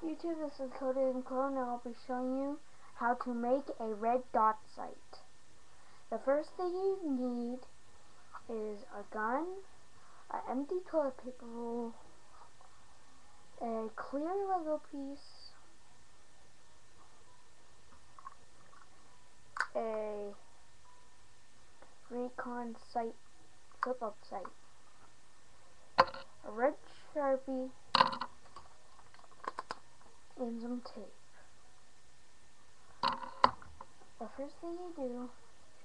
YouTube, this is Coded and Clone, and I'll be showing you how to make a red dot site. The first thing you need is a gun, an empty toilet paper roll, a clear Lego piece, a recon site, flip-up site, a red Sharpie, and some tape. The first thing you do is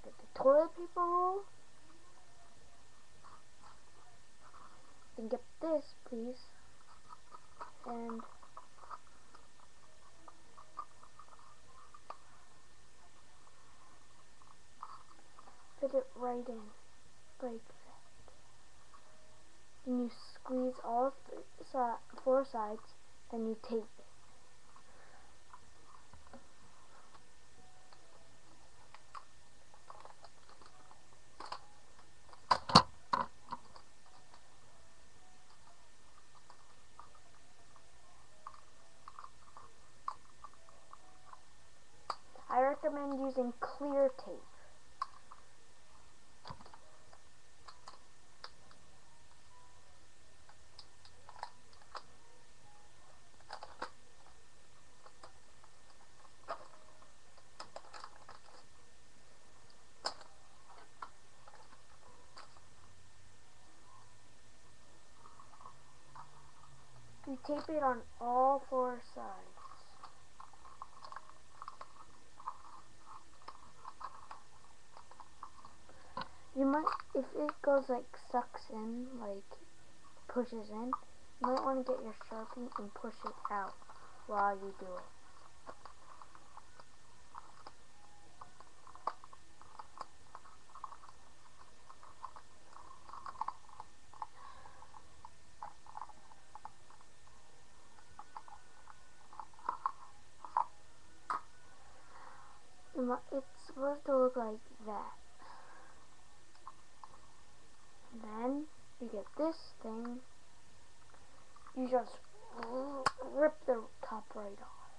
get the toilet paper roll, then get this piece, and fit it right in, like that. Then you squeeze all four sides, then you tape it. I recommend using clear tape. You tape it on all four sides. You might, if it goes like sucks in, like pushes in, you might want to get your Sharpie and push it out while you do it. It's supposed to look like that. Then you get this thing, you just rip the top right off.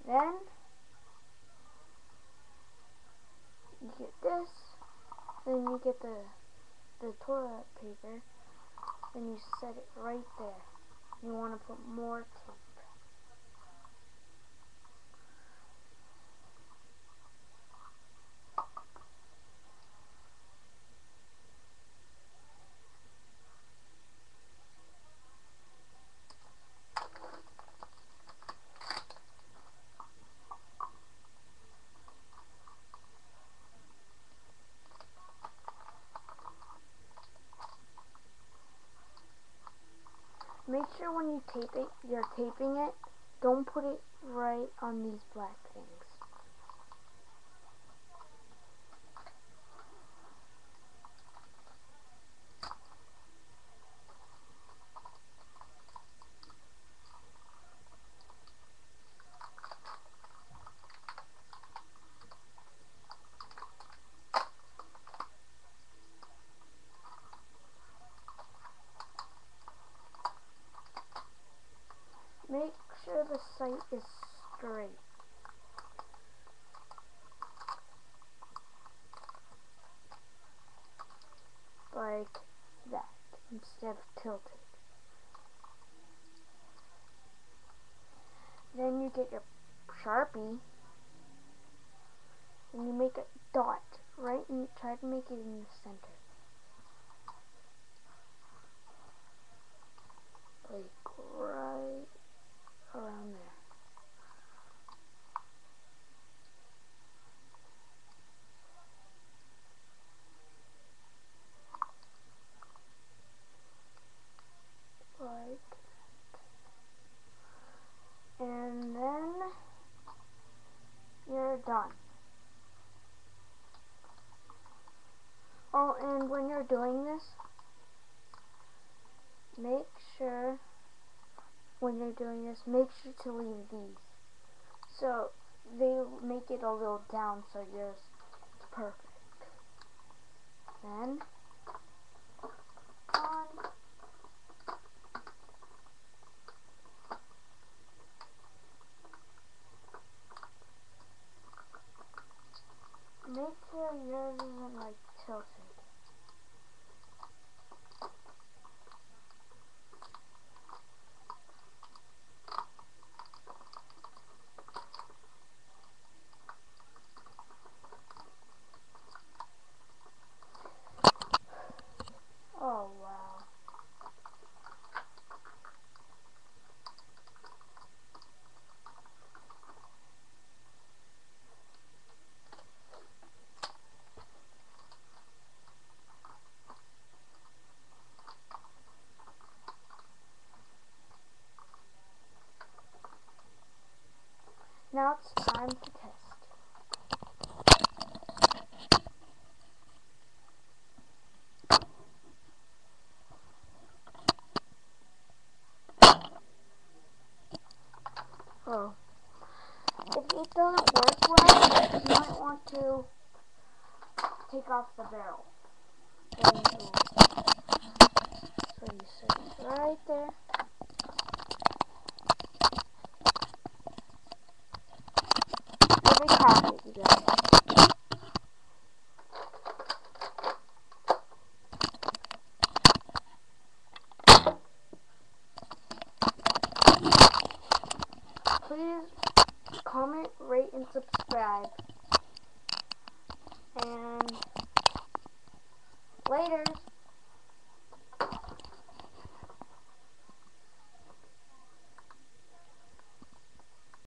Then you get this, then you get the toilet paper, then you set it right there. You want to put more tape. Make sure when you're taping it, don't put it right on these black things. Make sure the site is straight. Like that, instead of tilted. Then you get your Sharpie, and you make a dot, right? And try to make it in the center. Like right around there. Like that. And then you're done. Oh, and when you're doing this, make sure to leave these. So they make it a little down so yours is perfect. Then on now it's time to test. Oh. If it doesn't work well, you might want to take off the barrel. So you set it right there. Every packet, you guys. Please comment, rate, and subscribe. And later.